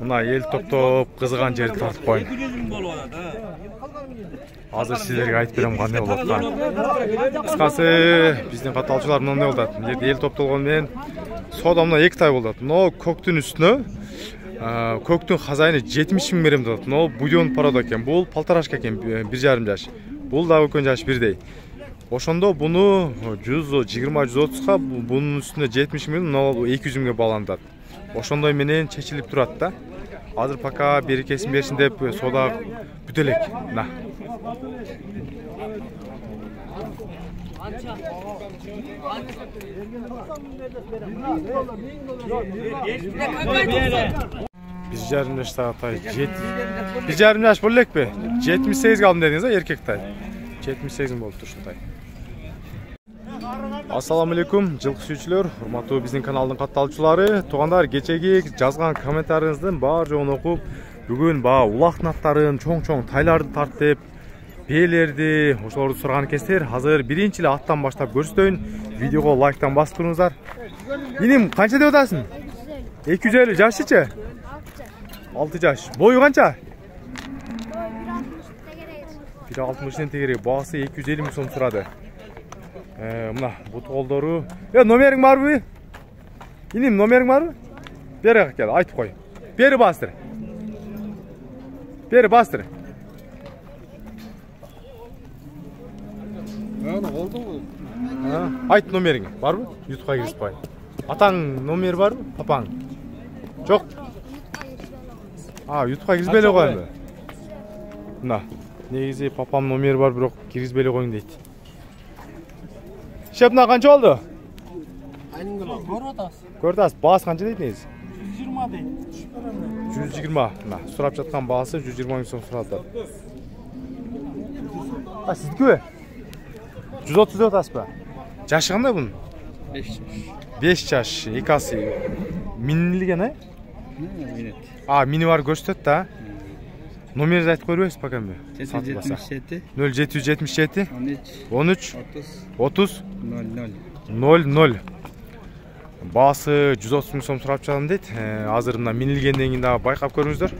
Мына ел топтоп кызыган жерди тартып коюн. Азыр силерге айтып берем кандай болот да. Кыскасы биздин катталчылар мындай болот. Мына жерде ел топтолгон менен соода мына 2 ай болот. Но көктүн үстүнө көктүн хозяйны 70 000 берем деп. Но будион парада экен. Бул полторашка экен, 1,5 жаш. Бул да өкөн жаш бирдей. Ошондо буну 120-130га, бунун үстүнө 70 000, но 200 000ге бааланат. Ошондой менен чечилип турат да. Азыр пока берекесин берсин деп соода бүтө элек. На. Biz жарым жашта тай 1,5 жаш боло элекпи? 78 алдым дедиңиз да, эркек тай. 78 болуп турчу тай. Ассаламу алейкум, жылкы сүйүүчүлөр, урматтуу биздин каналдын катталуучулары, туугандар, кечеги жазган комментарийиңиздин баар жоон окуп, бүгүн улактын аттарын, чоң-чоң тайларды тартып, бээлерди, ошолорду сураган экенсиздер. Азыр биринчи эле аттан баштап көрсөтөйүн. Видеого лайктан басып туруңуздар. Иним, канча деп атасың? 250 жашычы? 6 жаш. Бою канча? 1,60 тегерек. Баасы 250 000 сом сурады. Мына бут колдору. Номериң барбы? Иним, номериң барбы? Бери кел, айтып кой. Бери бастыр. Бери бастыр. Айт номериң барбы? Ютубка киргизип коюн. Атаң номери барбы? Папаң? Жок. Ютубка киргизбей эле коюнбу? Мына, негизи папам номери бар, бирок киргизбей эле коюң дейт. Шепна канча болду? Көрүп атасыз. Баасы канча дейт негизи? 120 дейт. 120. Мына, сурап жаткан баасы 120 000 сом сурады. Сиздикиби? 130 деп атасызбы? Жашы кандай бунун? 5 жаш. 5 жаш, экасы минилген, а? Минет. Мини бар көрсөтөт да. Номерди айтып койбойсуз покамбы? 777 0777 13 30 00. Баасы 130 000 сом сурап жатам дейт. Азыр мына минилгенден кийин дагы байкап көрүңүздөр.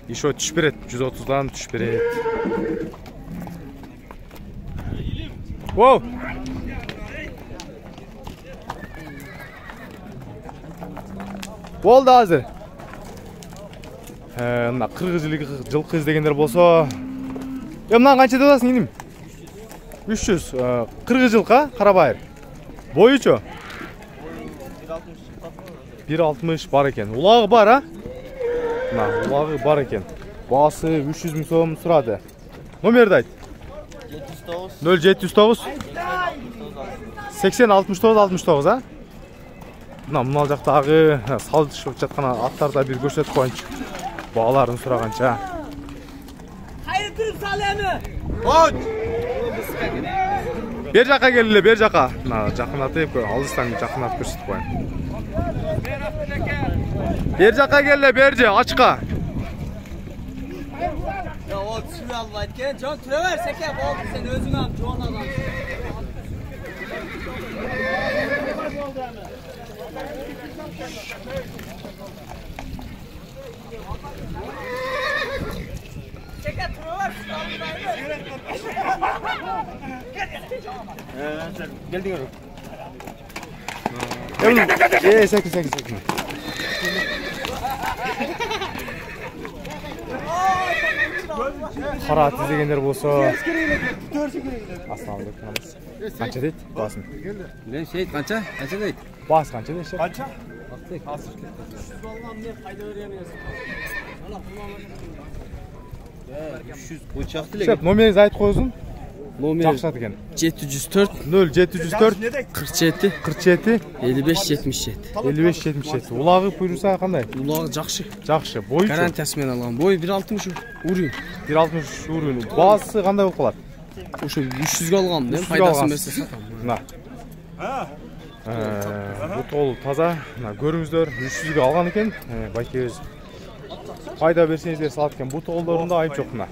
Ишо түш берет, 130дан түш берет. Воу! Болду азыр. Мына 40 жылкы издегендер болсо, мына канча деп атасың иним? 300. 40 жылкы карабайыр. Боючу? 1,60 бар экен. Улагы бар, а? Мына улагы бар экен. Баасы 300 000 сом сурады. Номерди айт. 0709 80 69 69, а? Мына жактагы салдышып жаткан аттарда бир көрсөтүп коюнчу. Бааларын сураганча. Кайры туруп салеми? Бер жака келгиле, бер жака. Мына жакынатып, алыстан жакынатып көрсөтүп коюн. Бер жака келгиле, берже, ачка. O tüve almayken, John tüve versek ya, oldu sen özünü al, John adam. Çeke tüve ver, geldin oğlum. Sakin. Кара тизегендер болсо. Ассаламу алейкум. Канча дейт баасын? Мен сейт канча? Канча дейт? Баас канча дейт? Канча? Азыр. Мен кайда беремиз? Ана пулмамын. 300 бычак деле. Шеп, номеринизди айтып коюңуз. Номер жакшат экен. 704 0704 47 55 77. 55 77. Улагы буйруса кандай? Улагы жакшы. Жакшы. Бою гарантиясы менен алган. Бою 1,60 уровень. 1,60 уровень. Баасы кандай болуп калат? Ошо 300га алгам, мен пайдасын берсе сатам. Мына. Бу толу таза. Мына көрүңүздөр, 300га алган экен. Байкебиз пайда берсеңиздер салат экен. Бу толдорунда айып жок мына.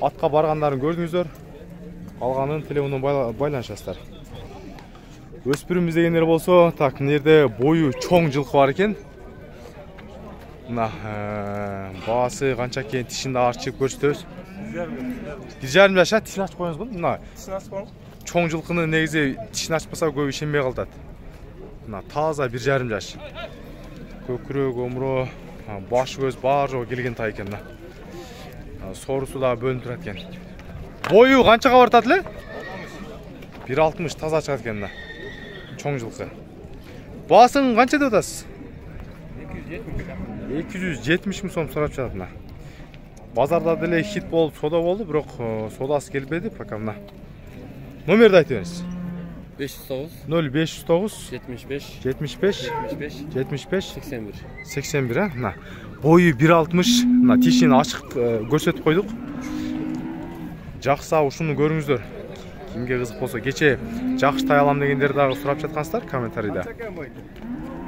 Атка баргандарын көрдүңүздөр. Алганын телефондон байланышасыздар. Өспүрүм издегендер болсо, так, мына жерде бою чоң жылкы бар экен. Мына бағасы қанша екен, тишин да ашып көрсөтөбүз. 1,5 жаш, тишин ачып коюңуз го. Мына Тишин ачып коюң. чоң жылкыны негизи тишин ачпаса көп ишенбей калат. Мына таза 1,5 жаш. Көкүрөк, омуро, баш көз бар жоо келген тай экен. Соорусу да бөлүнүп турат экен. Бою канчага бартат эле? 1,60 таза чыгат экен. Чоң жылкы. Баасын канча деп атасыз? 270 миң сом сурап жатат. Базарда деле хит болуп, сода болду, бирок содасы келбеди пока. Мына номерди айтып бериңиз. 509 0509 75 75 75 81. 81, мына бою 1,60, мына тишини ачык көрсөтүп койдук. Жакса ушуну көрүңүздөр. Кимге кызык болсо, кече жакшы тай алам дегендер дагы сурап жаткансыздар комментарийда.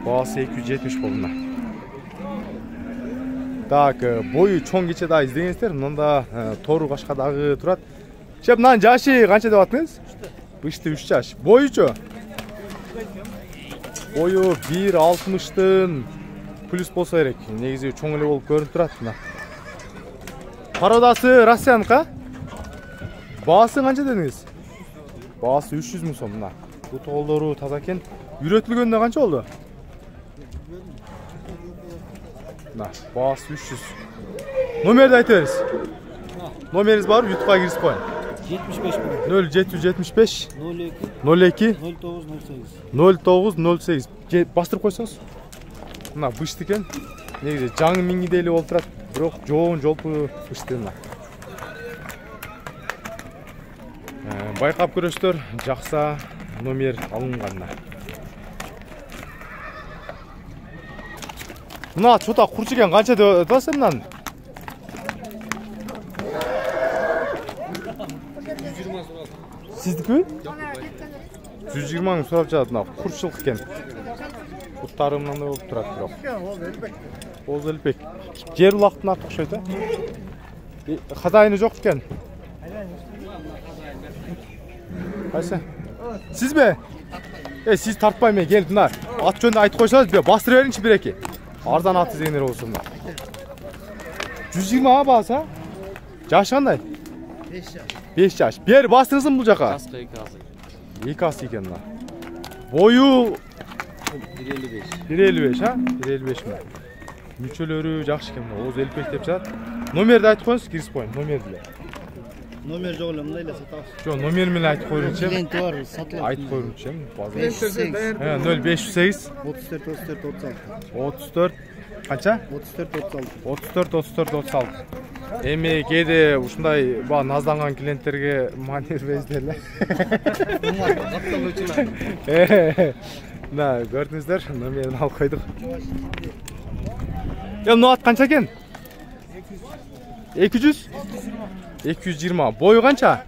Баасы 270 болду. Так, бою чоң кече да издегенсиздер, мында тору кашка дагы турат. Шеп, мынанын жашы канча деп аттыңыз? Бышты 3 жаш. Бойучу? Бою 1,60-тын плюс болсо керек. Негизи чоң эле болуп көрүнүп турат. Породасы россиянка? Баасы канча дедиңиз? Баасы 300 миң сом. Мына бутолдору таза экен. Үйрөтүлгөндө канча болду? Мына баасы 300. Номерди айтып бериңиз. Номериңиз бар, ютубка киргизип коюң. 75 0775 02 02 0908. 0908. Бастырып койсоңуз. Мына бышты экен. Негизи жаңы миңиде эле болуп турат, бирок жоон жолпу бышты. Байкап көрөсүздөр, жакса номер алынган. Мына чота курч экен, канча деп атасыз мынаны? 120 сурап. Сиздики? 120 миң сурап жатат. Мына курччулук экен. Буттары мындай болуп турат бирок. Боз элпек. Жер улактын аты окшойт, Хазайыны жок экен. Кайсы? Сизби? Сиз тартпай мен келип мына ат жөнүндө айтып койсоңуз, бастырып бериңчи бир-эки. Арзан ат изегендер болсун. 120 баасы, Жашы кандай? 5 жаш. Бер бастырсың бул жака. Каска 2 азы. 2 асы экен мына. Бою 155. 1,55, 1,55 мына. Мүчөлөрү жакшы экен мына. Оз элпек деп жатат. Номерди айтып коюңуз, киргизип коюң. Номерди. Номер жок эле, мындай эле сатабыз. Жок, номер менен айтып коюңчу. Клиенти бар, сатылат. Айтып коюңчу. 508 0508 34 34 канча? 34 36. Эми кээде ушундай назданган клиенттерге манер бериңиздер эле. Мына көрдүңүздөр, номерин алып койдук. Мына ат канча экен? 200? 220. Бою канча?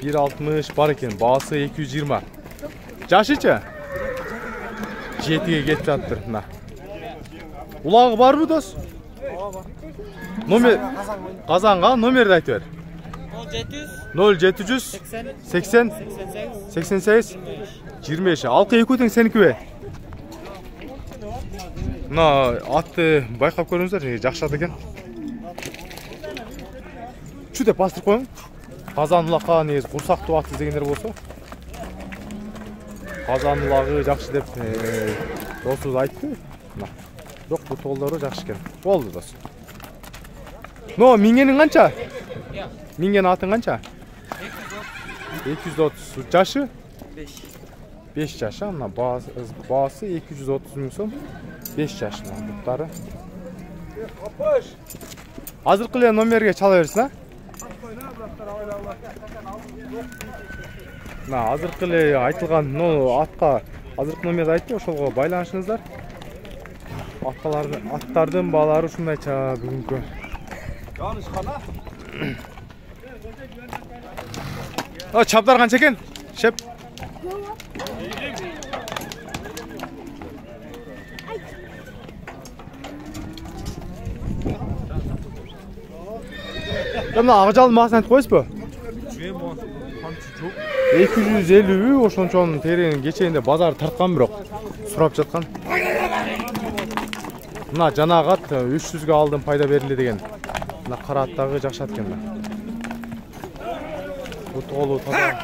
1,60 бар экен. Баасы 220. Жашычы? 7-ге кетип жатыптыр. Мына. Улагы барбы дос? Номер Казанга номерди айтып бер. 0700 80 88 25. Алкы экөө тең сеникиби? Мына атты байкап көрүңүздөр, жакшы ат экен. Чү деп бастырып коюң. Казан улакка негизи курсактуу ат издегендер болсо. Казан улагы жакшы деп досубуз айтты. Бирок бу толдору жакшы экен. Болду дос. Но миңенин канча? Миңген атын канча? 230. Жашы? 5 жаш. Мына баасы 230 миң сом. 5 жаш буттары. Азыркы эле номерге чала берсин, Мына азыркы эле айтылган, атка азыркы номерди айтты, ошолго байланышыңыздар. Аттардын баалары ушундайча бүгүнкү. Чабдар канча экен? Шеп. Мына акжалдын баасын айтып коесузбу? 250, ошончон тереңин кечегинде базар тарткан, бирок сурап жаткан. Мына жанагы ат 300ге алдым пайда берилди деген. Мына кара аттагы жакшы ат экен. Утолу таза.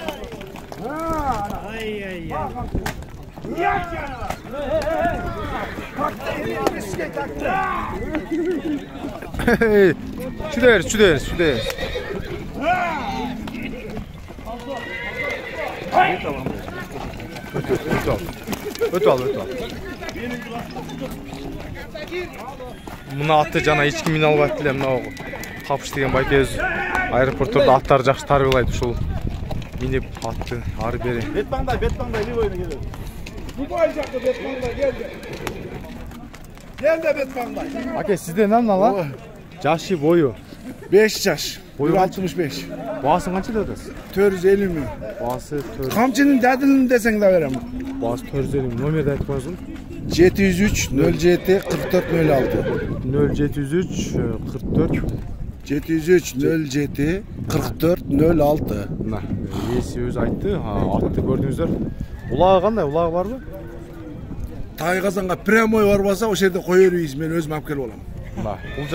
Çüderiz. Öt al. Мына атты жана эч ким мине албайт эле. Мына Капыш деген байкебиз аэропорттордо аттарды жакшы тарбиялайт. Ушул минип атты ары бери. Бетпаңдай ливойна келет. Дубай жакта бетпаңдай келди. Келди бетпаңдай. Аке, сизден эмне ала? Жашы бою 5 жаш. Boyu 65. Баасын канча деп атасыз? 450 миң. Баасы 4. Камчынын дадылын десең да берем. Баасы 450 номерди айтып коюңузбу. 703 07 44 06. 0703 44 703 07 44 06. Мына ээси өзү айтты. Атты көрдүңүздөр. Улагы кандай? Улагы барбы? Тайгазанга прямой барбаса, ошол жерде кое беребиз, мен өзүм алып келип алам. Мына бул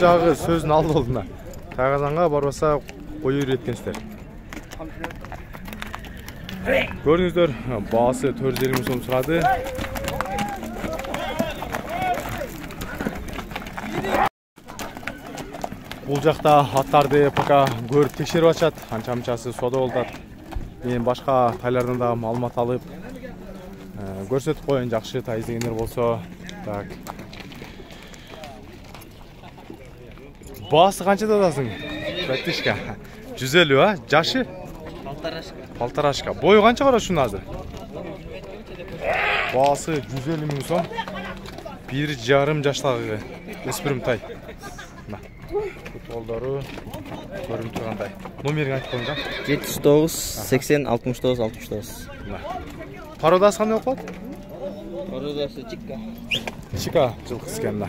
жагы сөзүн алды болду мына. Тайгазанга барбаса кое берет экенсиздер. Көрдүңүздөр, баасы 450 миң сом сурады. Бул жакта аттарды пока көрүп текшерип атышат. Анча-мынчасы соода болуп атат. Мен башка тайлардан да маалымат алып көрсөтүп коеюн, жакшы тай издегендер болсо. Так. Баасы канча деп атасың? Братишка. 150, а? Жашы? Полторашка. Бою канча кара шунун азыр? Баасы 150 миң сом. 1,5 жаштагы өспүрүм тай. Мына. Футболдору көрүнүп тургандай. Номерин айтып коюңуз. 79 80 69 69. Мына. Пародасы кандай болуп калат? Пародасы чика. Чика жылкысы экен да.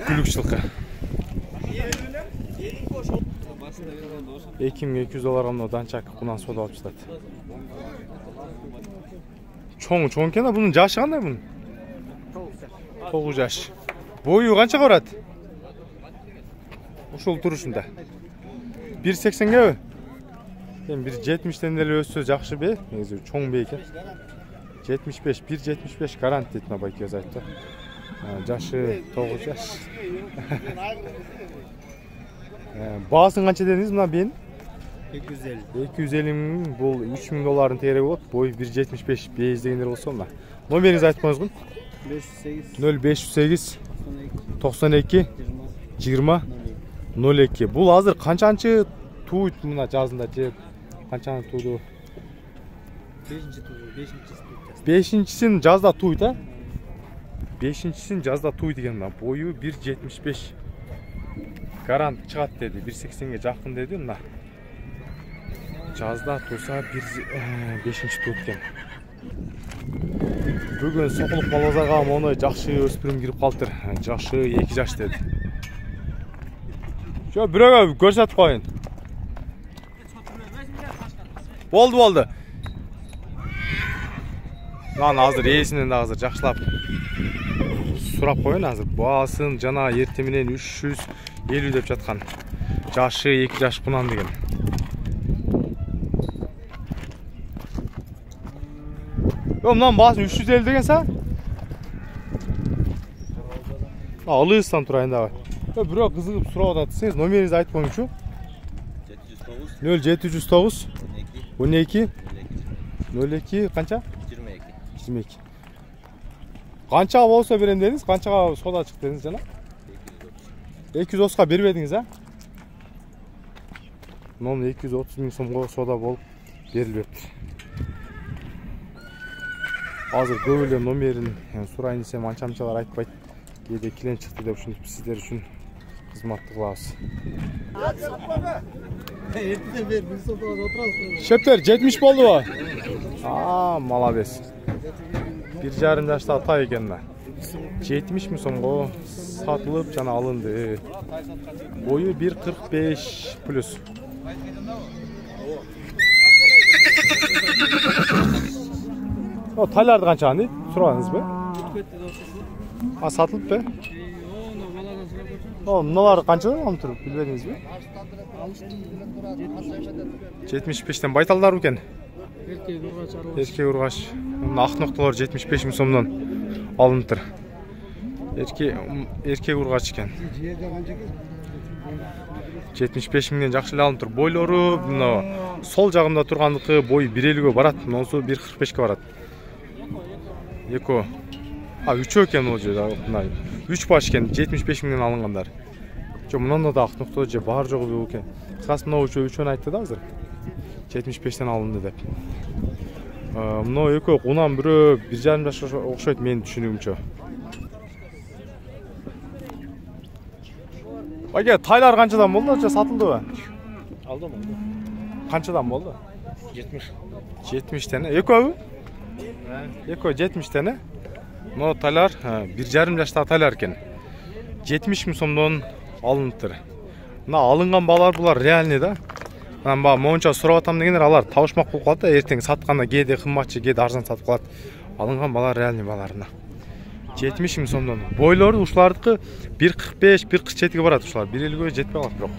Күлүк жылкы. $2200 мына данчак кунан соода алып жатат. Чоң экен да, бунун жашы кандай бунун? 9 жаш. Бою канча барат? Ушул турушунда. 1.80ге? Эми 1.70ден эле өссө жакшы бе? Негизи чоң бе экен. 75, 1.75 гарант дейт мына байкебиз айтты. Жашы 9 жаш. Баасын канча дедиңиз мына бен? 250 миң, бул $3000 тегереги болот. Бой 1.75 бейиз дегендер болсо мына. Номериңизди айтып коюңузгу. 0508 92 20 02. Бул азыр канчанчы туйт мына жазында же канчаны тууду? 5-син жазда туйт, а? 5-син жазда туйт деген мына. Бою 1.75. Гарант чыгат деди. 1.80ге жакын деди мына. Жазда туса 5-чи туйт экен. Бүгүн Сокулук Малбазарга мону жакшы өспүрүм кирип калыптыр. Жашы 2 жаш деди. Şöyle bürögө көрсөтүп коюн. Болду. Мен азыр ээсинен да азыр жакшылап сурап коюн азыр. Баасын жана эрте менен 350 деп жаткан. Жашы 2 жаш кунан деген. Мынанын баасы 350 деген са? Алыстан турайын дагы. Бирок кызыгып сурап атат десеңиз, номериңизди айтып коюңчу. 0709 12 02 канча? 22. Канчага болсо берем дедиңиз? Канчага соода чыкты дедиңиз жана? 230га бербедиңиз, а? Мына 230 миң сомго соода болуп берилбептир. Азыр көп эле номерин сурайын десем анча-мынчалар айтпайт. Кээде клиент чыкты деп ушинтип сиздер үчүн кызматты кылабыз. Шептер 70 болдубу? Молодец. 1,5 жаштагы тай экен да. 70 миң сомго сатылып жана алынды. Бою 1.45 плюс. Тайларды канча дейт? Сурабаңызбы? Сатылып бе? Мыналар канчадан алып туруп, билбедиңизби? 75тен байталдар экен. Эркек ургач. Ак ноктолор 75 миң сомдон алынып тур. Эркек ургач экен. 75 миңден жакшы эле алынып тур. Бойлору мына сол жагымда тургандыкы бой 1.50 барат, монсу 1.45 барат. Эко. Үчөө экен ол жерде, мына 3 баш экен, 75 миңден алынгандар. Жо мынанда да ак нокто же бар жогу экен. Кыскасы мына үчөөнү айтты да азыр. 75тен алынды деп. Мына эко унан бирөө 1,5 жашка окшойт менин түшүнүгүмчө. Бага тайлар канчадан болду? Же сатылдыбы? Алдым. Канчадан болду? 70. 70тен. Экөбү? Эко 70тен. Мына тайлар 1,5 жаштагы тайлар экен. 70 миң сомдон алыныптыр. Мына алынган балар булар реальный да. Мына монча сурап атам дегендер алар табышмак болуп калат да, эртең сатканда кээде кымбатчы, кээде арзан сатып калат. Алынган балар реальный баларына. 70 миң сомдон. Бойлору ушулардыкы 1.45, 1.47 барат ушулар. 1.50 жетпей калат бирок.